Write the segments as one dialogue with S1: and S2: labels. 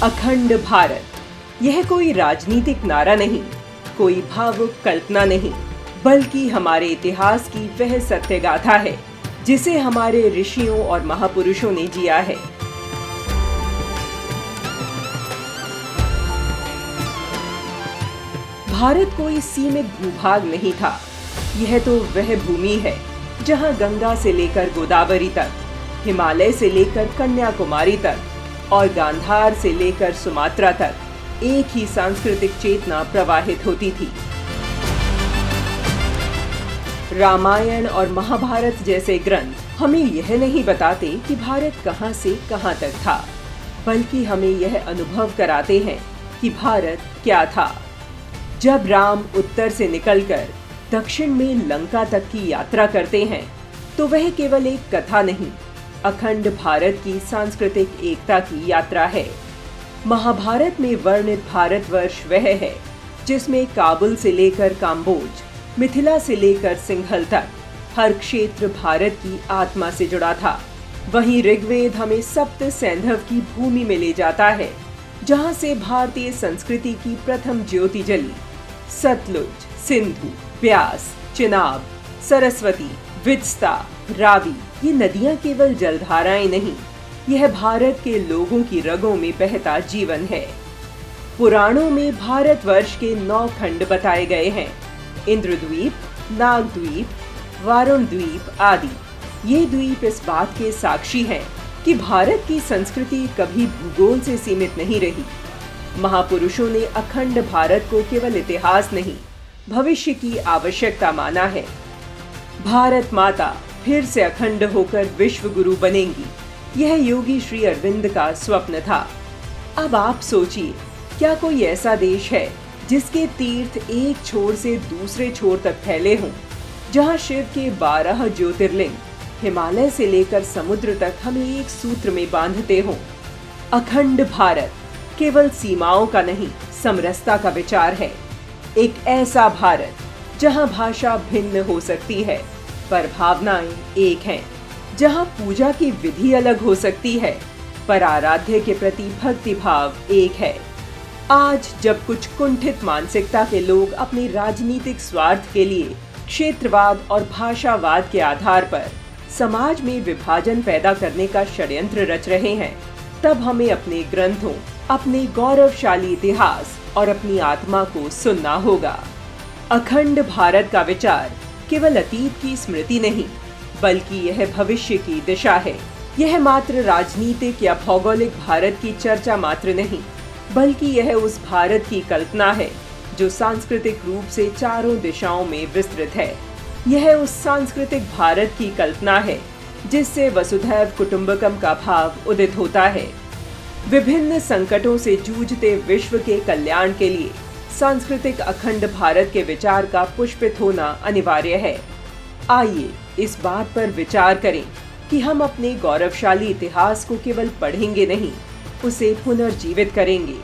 S1: अखंड भारत, यह कोई राजनीतिक नारा नहीं, कोई भावुक कल्पना नहीं, बल्कि हमारे इतिहास की वह सत्य गाथा है जिसे हमारे ऋषियों और महापुरुषों ने जिया है। भारत कोई सीमित भूभाग नहीं था। यह तो वह भूमि है जहां गंगा से लेकर गोदावरी तक, हिमालय से लेकर कन्याकुमारी तक और गांधार से लेकर सुमात्रा तक एक ही सांस्कृतिक चेतना प्रवाहित होती थी। रामायण और महाभारत जैसे ग्रंथ हमें यह नहीं बताते कि भारत कहां से कहां तक था, बल्कि हमें यह अनुभव कराते हैं कि भारत क्या था। जब राम उत्तर से निकलकर दक्षिण में लंका तक की यात्रा करते हैं, तो वह केवल एक कथा नहीं, अखंड भारत की सांस्कृतिक एकता की यात्रा है। महाभारत में वर्णित भारतवर्ष वह है जिसमें काबुल से लेकर काम्बोज, मिथिला से लेकर सिंघल तक हर क्षेत्र भारत की आत्मा से जुड़ा था। वहीं ऋग्वेद हमें सप्त सैंधव की भूमि में ले जाता है, जहां से भारतीय संस्कृति की प्रथम ज्योति जली। सतलुज, सिंधु, ब्यास, चिनाब, सरस्वती, वित्स्ता, रावी, ये नदियां केवल जलधाराएं नहीं, यह भारत के लोगों की रगों में बहता जीवन है। पुराणों में भारतवर्ष के 9 खंड बताए गए हैं: इंद्रद्वीप, नागद्वीप, वारुण द्वीप आदि। ये द्वीप इस बात के साक्षी हैं कि भारत की संस्कृति कभी भूगोल से सीमित नहीं रही। महापुरुषों ने अखंड भारत को केवल इतिहास नहीं, भविष्य की आवश्यकता माना है। भारत माता फिर से अखंड होकर विश्व गुरु बनेंगी, यह योगी श्री अरविंद का स्वप्न था। अब आप सोचिए, क्या कोई ऐसा देश है जिसके तीर्थ एक छोर से दूसरे छोर तक फैले हों, जहां शिव के 12 ज्योतिर्लिंग हिमालय से लेकर समुद्र तक हमें एक सूत्र में बांधते हों। अखंड भारत केवल सीमाओं का नहीं, समरसता का विचार है। एक ऐसा भारत जहां भाषा भिन्न हो सकती है, पर भावनाएं एक हैं, जहां पूजा की विधि अलग हो सकती है, पर आराध्य के प्रति भक्ति भाव एक है। आज जब कुछ कुंठित मानसिकता के लोग अपने राजनीतिक स्वार्थ के लिए क्षेत्रवाद और भाषावाद के आधार पर समाज में विभाजन पैदा करने का षड्यंत्र रच रहे हैं, तब हमें अपने ग्रंथों, अपने गौरवशाली इतिहास और अपनी आत्मा को सुनना होगा। अखंड भारत का विचार केवल अतीत की स्मृति नहीं, बल्कि यह भविष्य की दिशा है। यह मात्र राजनीतिक या भौगोलिक भारत की चर्चा मात्र नहीं, बल्कि यह उस भारत की कल्पना है जो सांस्कृतिक रूप से चारों दिशाओं में विस्तृत है। यह उस सांस्कृतिक भारत की कल्पना है जिससे वसुधैव कुटुंबकम का भाव उदित होता है। विभिन्न संकटों से जूझते विश्व के कल्याण के लिए सांस्कृतिक अखंड भारत के विचार का पुष्पित होना अनिवार्य है। आइए इस बात पर विचार करें कि हम अपने गौरवशाली इतिहास को केवल पढ़ेंगे नहीं, उसे पुनर्जीवित करेंगे,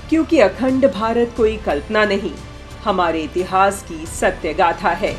S1: क्योंकि अखंड भारत कोई कल्पना नहीं, हमारे इतिहास की सत्य गाथा है।